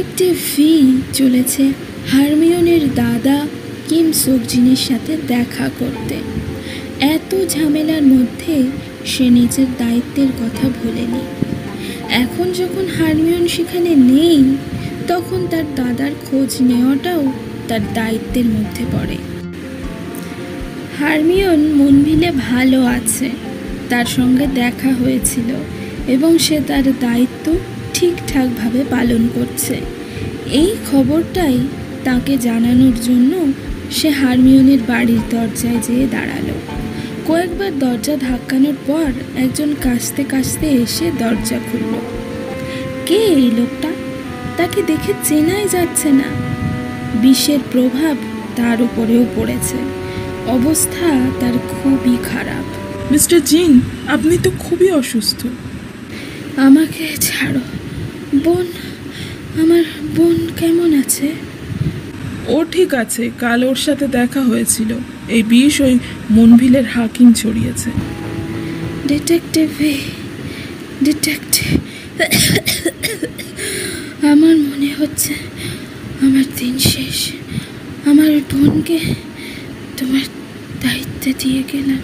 Detective V চলেছে হারমিওনের দাদা Kim সোকজিনের সাথে দেখা করতে। এত ঝামেলার মধ্যে সে নিজের দায়িত্বের কথা ভোলেনি। এখন যখন হারমিওন সেখানে নেই, তখন তার দাদার খোঁজ নেওয়াটাও তার দায়িত্বের মধ্যে পড়ে। হারমিওন মনভিলে ভালো আছে, তার সঙ্গে দেখা হয়েছিল এবং সে তার দায়িত্ব ঠিকঠাকভাবে পালন করছে। এই খবরটাই তাকে জানানোর জন্য সে হারমিওনের বাড়ির দরজায় যেয়ে দাঁড়ালো। কয়েকবার দরজা ধাক্কানোর পর একজন কাশতে কাশতে এসে দরজা খুলল। কে এই লোকটা? তাকে দেখে চেনাই যাচ্ছে না। বিষের প্রভাব তার উপরেও পড়েছে। অবস্থা তার খুবই খারাপ। মিস্টার জিন, আপনি তো খুবই অসুস্থ। আমাকে ছাড়ো। আমার বোন কেমন আছে? ও ঠিক আছে, কাল ওর সাথে দেখা হয়েছিল। এই বিষ ওই মনভিলের হাকিম ছড়িয়েছে। ডিটেকটিভ আমার মনে হচ্ছে আমার দিন শেষ। আমার বোনকে তোমার দায়িত্বে দিয়ে গেলাম।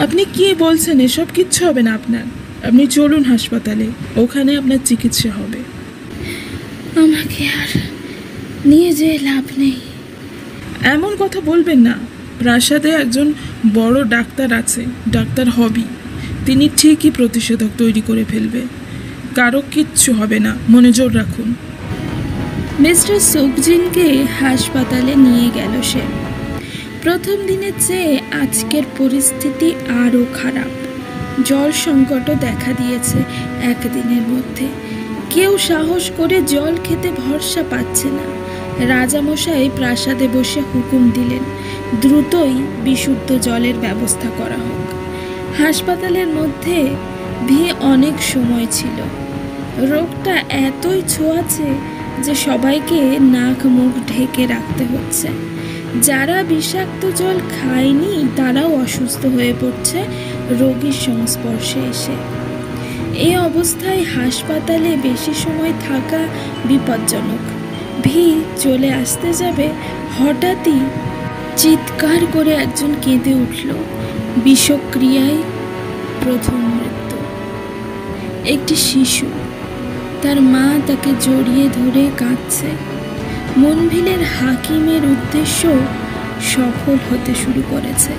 আপনি কি বলছেন? এসব কিচ্ছু হবে না আপনার। আপনি চলুন হাসপাতালে, ওখানে আপনার চিকিৎসা হবে। আমাকে আর নিয়ে যেয়ে লাভ নেই। এমন কথা বলবেন না। প্রাসাদে একজন বড় ডাক্তার আছে, ডাক্তার হবি। তিনি ঠিকই প্রতিষেধক তৈরি করে ফেলবে। কারো কিচ্ছু হবে না, মনে জোর রাখুন। মিস্টার সোকজিনকে হাসপাতালে নিয়ে গেল সে। প্রথম দিনের চেয়ে আজকের পরিস্থিতি আরও খারাপ। জল সংকটও দেখা দিয়েছে একদিনের মধ্যে। কেউ সাহস করে জল খেতে ভরসা পাচ্ছে না। রাজামশাই প্রাসাদে বসে হুকুম দিলেন দ্রুতই বিশুদ্ধ জলের ব্যবস্থা করা হোক। হাসপাতালের মধ্যে ভিড় অনেক সময় ছিল। রোগটা এতই ছোঁয়াচে যে সবাইকে নাক মুখ ঢেকে রাখতে হচ্ছে। যারা বিষাক্ত জল খায়নি তারাও অসুস্থ হয়ে পড়ছে রোগীর সংস্পর্শে এসে। এই অবস্থায় হাসপাতালে বেশি সময় থাকা বিপজ্জনক। ভিড় চলে আসতে যাবে, হঠাৎই চিৎকার করে একজন কেঁদে উঠল। বিষক্রিয়ায় প্রথম মৃত্যু। একটি শিশু, তার মা তাকে জড়িয়ে ধরে কাঁদছে। মনভিলের হাকিমের উদ্দেশ্য সফল হতে শুরু করেছে।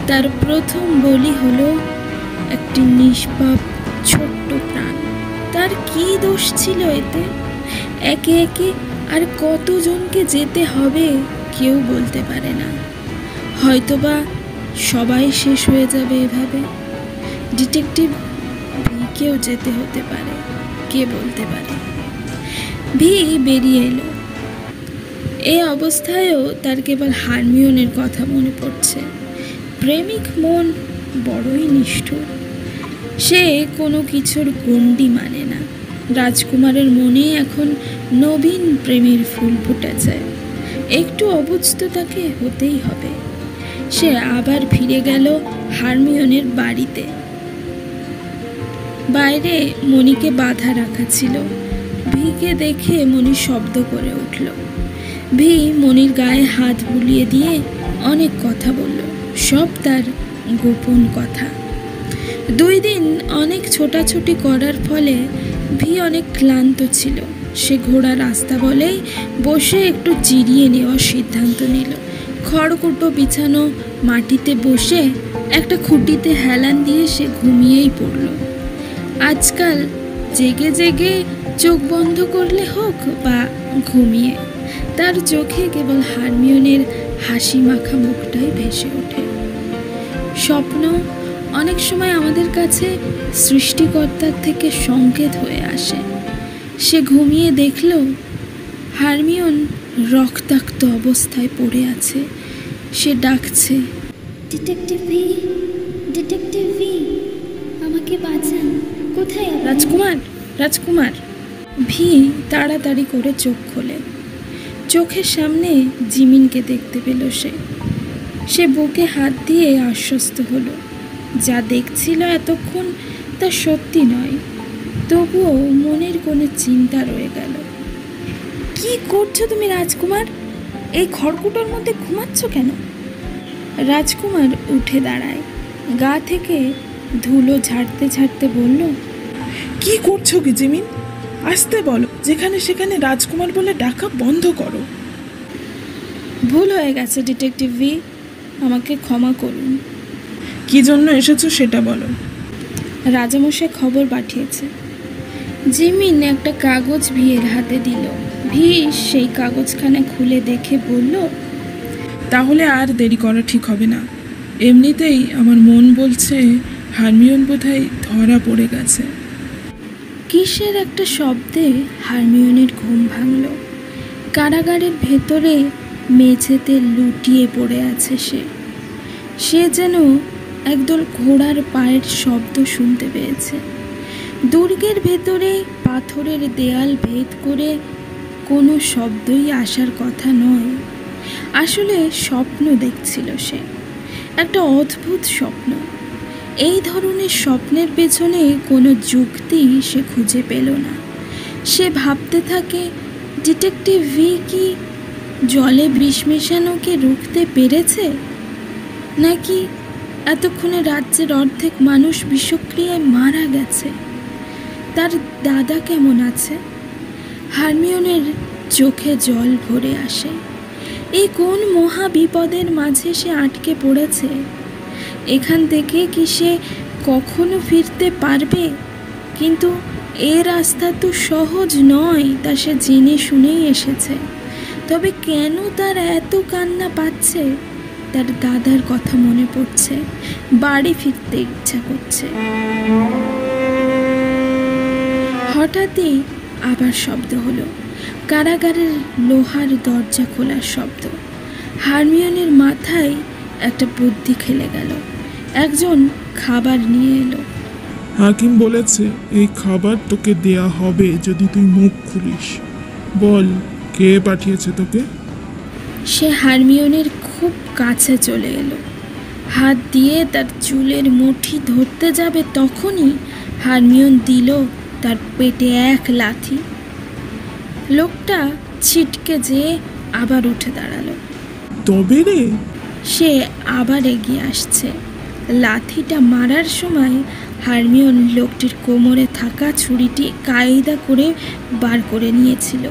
তার প্রথম বলি হলো একটি নিষ্পাপ ছোট্ট প্রাণ। তার কি দোষ ছিল এতে? একে একে আর কতজনকে যেতে হবে কেউ বলতে পারে না। হয়তোবা সবাই শেষ হয়ে যাবে এভাবে। ডিটেকটিভ ভিকেও যেতে হতে পারে, কে বলতে পারে। ভি বেরিয়ে এলো। এই অবস্থায়ও তার কেবল হারমিওনের কথা মনে পড়ছে। প্রেমিক মন বড়ই নিষ্ঠুর। সে কোনো কিছুর গণ্ডি মানে না। রাজকুমারের মনে এখন নবীন প্রেমের ফুল ফুটেছে। একটু অবুঝ তাকে হতেই হবে। সে আবার ফিরে গেল হারমিওনের বাড়িতে। বাইরে মণিকে বাধা রাখা ছিল। ভিকে দেখে মণি শব্দ করে উঠল। ভি মণির গায়ে হাত বুলিয়ে দিয়ে অনেক কথা বলল, সব তার গোপন কথা। 2 দিন অনেক ছোটাছুটি করার ফলে ভি অনেক ক্লান্ত ছিল। সে ঘোড়া রাস্তা বলেই বসে একটু জিরিয়ে নেওয়ার সিদ্ধান্ত নিল। খড়কুটো বিছানো মাটিতে বসে একটা খুঁটিতে হেলান দিয়ে সে ঘুমিয়েই পড়ল। আজকাল জেগে জেগে চোখ বন্ধ করলে হোক বা ঘুমিয়ে, তার চোখে কেবল হারমিওনের হাসি মাখা মুখটাই ভেসে ওঠে। স্বপ্ন অনেক সময় আমাদের কাছে সৃষ্টিকর্তার থেকে সংকেত হয়ে আসে। সে ঘুমিয়ে দেখল হারমিওন রক্তাক্ত অবস্থায় পড়ে আছে। সে ডাকছে, ডিটেকটিভ ভি, আমাকে বাঁচান। কোথায়? রাজকুমার। ভি তাড়াতাড়ি করে চোখ খোলে। চোখের সামনে জিমিনকে দেখতে পেল সে বুকে হাত দিয়ে আশ্বস্ত হলো। যা দেখছিল এতক্ষণ তা সত্যি নয়। তবুও মনের কোনো চিন্তা রয়ে গেল। কি করছো তুমি রাজকুমার? এই খড়কুটোর মধ্যে ঘুমাচ্ছ কেন? রাজকুমার উঠে দাঁড়ায়, গা থেকে ধুলো ঝাড়তে ঝাড়তে বলল, কি করছো কি জিমিন? আসতে বলো, যেখানে সেখানে রাজকুমার বলে ডাকা বন্ধ করো। ভুল হয়ে গেছে ডিটেকটিভ ভি, আমাকে ক্ষমা করুন। কি জন্য এসেছো সেটা বলো। রাজামশাই খবর পাঠিয়েছে। জিমিন একটা কাগজ ভিয়ের হাতে দিল। ভি সেই কাগজখানা খুলে দেখে বলল, তাহলে আর দেরি করা ঠিক হবে না। এমনিতেই আমার মন বলছে হারমিওন বোধহয় ধরা পড়ে গেছে। কিসের একটা শব্দে হারমিওনের ঘুম ভাঙল। কারাগারের ভেতরে মেঝেতে লুটিয়ে পড়ে আছে সে যেন একদল ঘোড়ার পায়ের শব্দ শুনতে পেয়েছে। দুর্গের ভেতরে পাথরের দেয়াল ভেদ করে কোনো শব্দই আসার কথা নয়। আসলে স্বপ্ন দেখছিল সে, একটা অদ্ভুত স্বপ্ন। এই ধরনের স্বপ্নের পেছনে কোনো যুক্তি সে খুঁজে পেল না। সে ভাবতে থাকে, ডিটেকটিভ ভি কি জলে বিষ মেশানোকে রুখতে পেরেছে, নাকি এতক্ষণে রাজ্যের অর্ধেক মানুষ বিষক্রিয়ায় মারা গেছে? তার দাদা কেমন আছে? হারমিওনের চোখে জল ভরে আসে। এই কোন মহা বিপদের মাঝে সে আটকে পড়েছে? এখান থেকে কি সে কখনো ফিরতে পারবে? কিন্তু এ রাস্তা তো সহজ নয়, তা সে জেনে শুনেই এসেছে। তবে কেন তার এত কান্না পাচ্ছে? তার দাদার কথা মনে পড়ছে, বাড়ি ফিরতে ইচ্ছা করছে। হঠাৎই আবার শব্দ হলো, কারাগারের লোহার দরজা খোলার শব্দ। হারমিওনের মাথায় একটা বুদ্ধি খেলে গেল। একজন খাবার নিয়ে এলো। হাকিম বলেছে এই খাবার তোকে দেয়া হবে যদি তুই মুখ খুলিস। বল, কে পাঠিয়েছে তোকে? সে হারমিওনের খুব কাছে চলে এলো। হাত দিয়ে তার চুলের মুঠি ধরতে যাবে, তখনই হারমিওন দিল তার পেটে এক লাথি। লোকটা ছিটকে যেয়ে আবার উঠে দাঁড়ালো। তবে রে, সে আবার এগিয়ে আসছে। লাথিটা মারার সময় হারমিওন লোকটির কোমরে থাকা ছুরিটি কায়দা করে বার করে নিয়েছিল।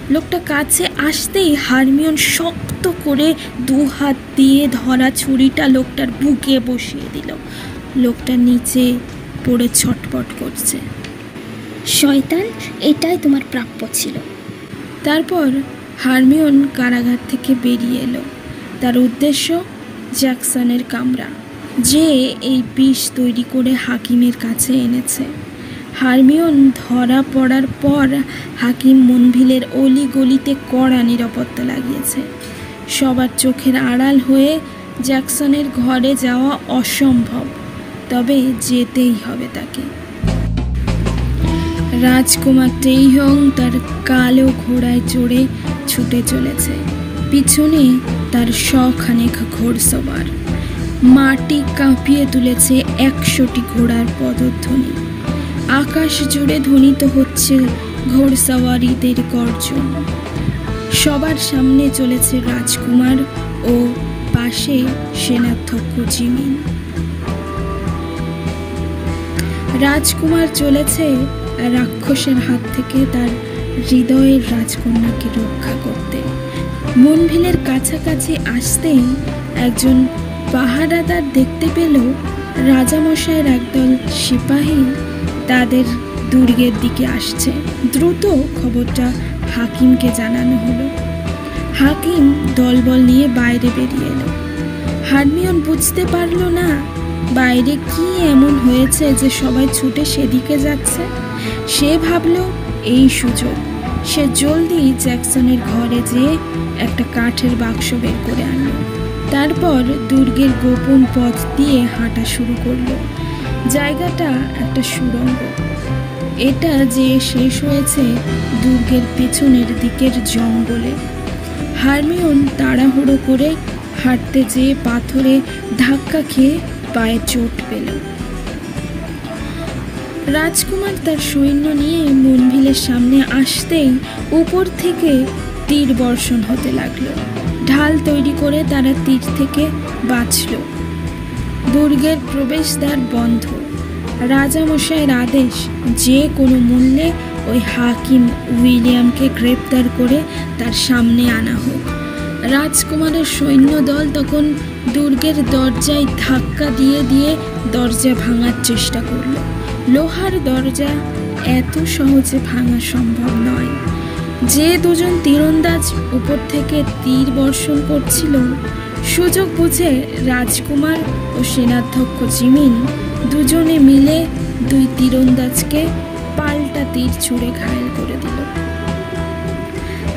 লোকটা কাছে আসতেই হারমিওন শক্ত করে দু হাত দিয়ে ধরা ছুরিটা লোকটার বুকে বসিয়ে দিল। লোকটা নিচে পড়ে ছটপট করছে। শয়তান, এটাই তোমার প্রাপ্য ছিল। তারপর হারমিওন কারাগার থেকে বেরিয়ে এলো। তার উদ্দেশ্য জ্যাকসনের কামরা, যে এই বিষ তৈরি করে হাকিমের কাছে এনেছে। হারমিওন ধরা পড়ার পর হাকিম মনভিলের অলি গলিতে কড়া নিরাপত্তা লাগিয়েছে। সবার চোখের আড়াল হয়ে জ্যাকসনের ঘরে যাওয়া অসম্ভব, তবে যেতেই হবে তাকে। রাজকুমার টেইহং তার কালো ঘোড়ায় চড়ে ছুটে চলেছে। পিছনে তার শখানেক ঘোড়সওয়ার। মাটি কাঁপিয়ে তুলেছে 100টি ঘোড়ার পদধ্বনি। আকাশ জুড়ে ধ্বনিত হচ্ছে ঘোড়সওয়ারিদের গর্জন। সবার সামনে চলেছে রাজকুমার ও পাশে সেনাধ্যক্ষ জিমিন। রাজকুমার চলেছে রাক্ষসের হাত থেকে তার হৃদয়ের রাজকন্যাকে রক্ষা করতে। মনভিলের কাছাকাছি আসতেই একজন পাহারাদার দেখতে পেল রাজামশাইয়ের একদল সিপাহী তাদের দুর্গের দিকে আসছে। দ্রুত খবরটা হাকিমকে জানানো হলো। হাকিম দলবল নিয়ে বাইরে বেরিয়ে এলো। হারমিওন বুঝতে পারল না বাইরে কি এমন হয়েছে যে সবাই ছুটে সেদিকে যাচ্ছে। সে ভাবল এই সুযোগ। সে জলদি জ্যাকসনের ঘরে যেয়ে একটা কাঠের বাক্স বের করে আনলো। তারপর দুর্গের গোপন পথ দিয়ে হাঁটা শুরু করলো। জায়গাটা একটা সুড়ঙ্গ। এটা যে শেষ হয়েছে দুর্গের পেছনের দিকের জঙ্গলে। হারমিওন তাড়াহুড়ো করে হাঁটতে যেয়ে পাথরে ধাক্কা খেয়ে পায়ে চোট পেল। রাজকুমার তার সৈন্য নিয়ে মনভিলের সামনে আসতেই উপর থেকে তীর বর্ষণ হতে লাগলো। ঢাল তৈরি করে তারা তীর থেকে বাঁচল। দুর্গের প্রবেশদ্বার বন্ধ। রাজামশাইয়ের আদেশ, যে কোনো মূল্যে ওই হাকিম উইলিয়ামকে গ্রেপ্তার করে তার সামনে আনা হোক। রাজকুমারের সৈন্যদল তখন দুর্গের দরজায় ধাক্কা দিয়ে দিয়ে দরজা ভাঙার চেষ্টা করল। লোহার দরজা এত সহজে ভাঙা সম্ভব নয়। যে দুজন তীরন্দাজ উপর থেকে তীর বর্ষণ করছিল, সুযোগ বুঝে রাজকুমার ও সেনাধ্যক্ষ জিমিন দুজনে মিলে দুই তীরন্দাজকে পাল্টা তীর ছুঁড়ে ঘায়েল করে দিল।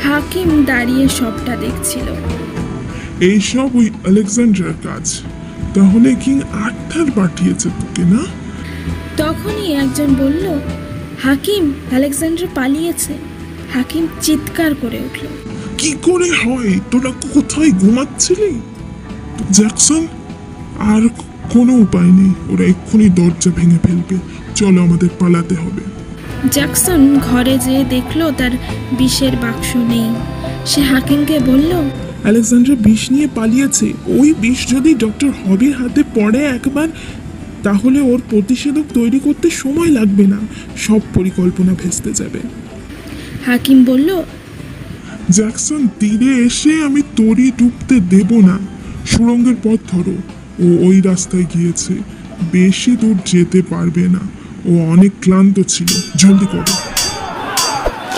হাকিম দাঁড়িয়ে সবটা দেখছিল। এইসব ওই আলেকজান্ডার কাজ। তাহলে কিং আর্থার পাঠিয়েছে তোকে, না? তখনই একজন বলল, হাকিম, আলেকজান্ডার পালিয়েছে। হাকিম চিৎকার করে উঠল, কি করে হয়? তোরা কোথায় ঘুমাচ্ছিলি? জ্যাকসন, আর কোনো উপায় নেই, ওরা এক্ষুনি দরজা ভেঙে ফেলবে। চলো, আমাদের পালাতে হবে। জ্যাকসন ঘরে যেয়ে দেখলো তার বিষের বাক্স নেই। সে হাকিমকে বলল, আলেকজান্ডার বিষ নিয়ে পালিয়েছে। ওই বিষ যদি ডক্টর হবির হাতে পড়ে একবার, তাহলে ওর প্রতিষেধক তৈরি করতে সময় লাগবে না, সব পরিকল্পনা ভেস্তে যাবে। হাকিম বলল, জ্যাকসন, তীরে এসে আমি তরি ডুবতে দেব না। সুড়ঙ্গের পথ ধরো। ও ওই রাস্তায় গিয়েছে, বেশি দূর যেতে পারবে না। ও অনেক ক্লান্ত ছিল, জলদি করো।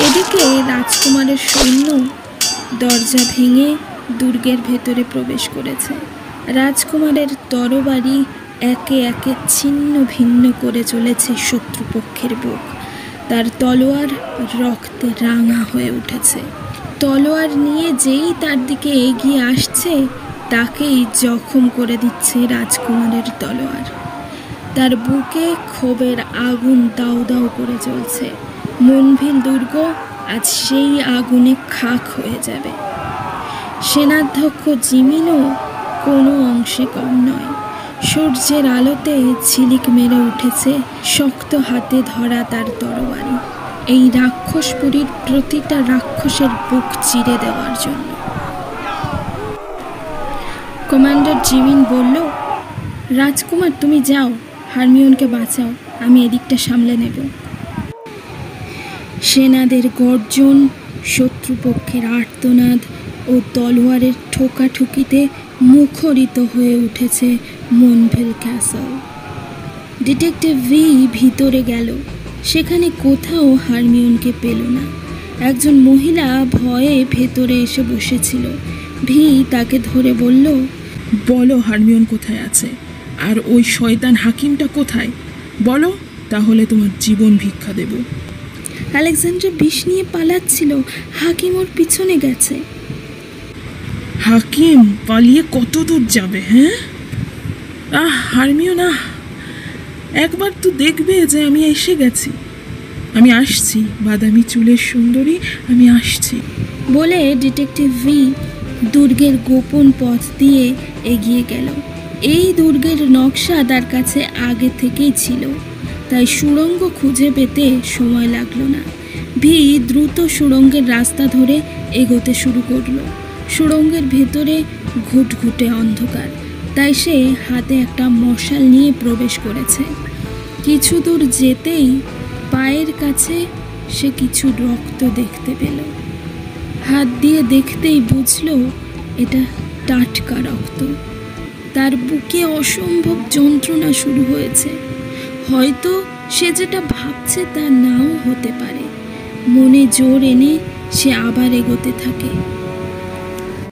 এদিকে রাজকুমারের সৈন্য দরজা ভেঙে দুর্গের ভেতরে প্রবেশ করেছে। রাজকুমারের তরবারি একে একে ছিন্ন ভিন্ন করে চলেছে শত্রুপক্ষের বুক। তার তলোয়ার রক্তে রাঙা হয়ে উঠেছে। তলোয়ার নিয়ে যেই তার দিকে এগিয়ে আসছে, তাকেই জখম করে দিচ্ছে রাজকুমারের তলোয়ার। তার বুকে ক্ষোভের আগুন দাউ দাউ করে জ্বলছে। মনভিল দুর্গ আজ সেই আগুনে খাক হয়ে যাবে। সেনাধ্যক্ষ জিমিনও কোনো অংশে কম নয়। সূর্যের আলোতে ঝিলিক মেরে উঠেছে শক্ত হাতে ধরা তার তরবারি, এই রাক্ষসপুরীর প্রতিটা রাক্ষসের বুক চিরে দেওয়ার জন্য। কমান্ডার জিমিন বলল, রাজকুমার, তুমি যাও, হারমিওনকে বাঁচাও, আমি এদিকটা সামলে নেব। সেনাদের গর্জন, শত্রুপক্ষের আর্তনাদ ও তলোয়ারের ঠোকাঠুকিতে মুখরিত হয়ে উঠেছে মনভিল ক্যাসল। ডিটেকটিভ ভি ভিতরে গেল। সেখানে কোথাও হারমিওনকে পেল না। একজন মহিলা ভয়ে ভেতরে এসে বসেছিল। ভি তাকে ধরে বলল, বলো হারমিওন কোথায় আছে, আর ওই শয়তান হাকিমটা কোথায়? বলো, তাহলে তোমার জীবন ভিক্ষা দেব। আলেকজান্ডার বিষ নিয়ে পালাচ্ছিল, হাকিম ওর পিছনে গেছে। হাকিম পালিয়ে কত দূর যাবে? হ্যাঁ, হারমিওন, একবার তো দেখবে যে আমি এসে গেছি। আমি আসছি, বাদামি চুলের সুন্দরী, আমি আসছি বলে ডিটেকটিভ ভি দুর্গের গোপন পথ দিয়ে এগিয়ে গেল। এই দুর্গের নকশা তার কাছে আগে থেকেই ছিল, তাই সুড়ঙ্গ খুঁজে পেতে সময় লাগলো না। ভি দ্রুত সুড়ঙ্গের রাস্তা ধরে এগোতে শুরু করলো। সুড়ঙ্গের ভেতরে ঘুটঘুটে অন্ধকার, তাই সে হাতে একটা মশাল নিয়ে প্রবেশ করেছে। কিছু দূর যেতেই পায়ের কাছে সে কিছু রক্ত দেখতে পেল। হাত দিয়ে দেখতেই বুঝল এটা টাটকা রক্ত। তার বুকে অসম্ভব যন্ত্রণা শুরু হয়েছে। হয়তো সে যেটা ভাবছে তা নাও হতে পারে। মনে জোর এনে সে আবার এগোতে থাকে।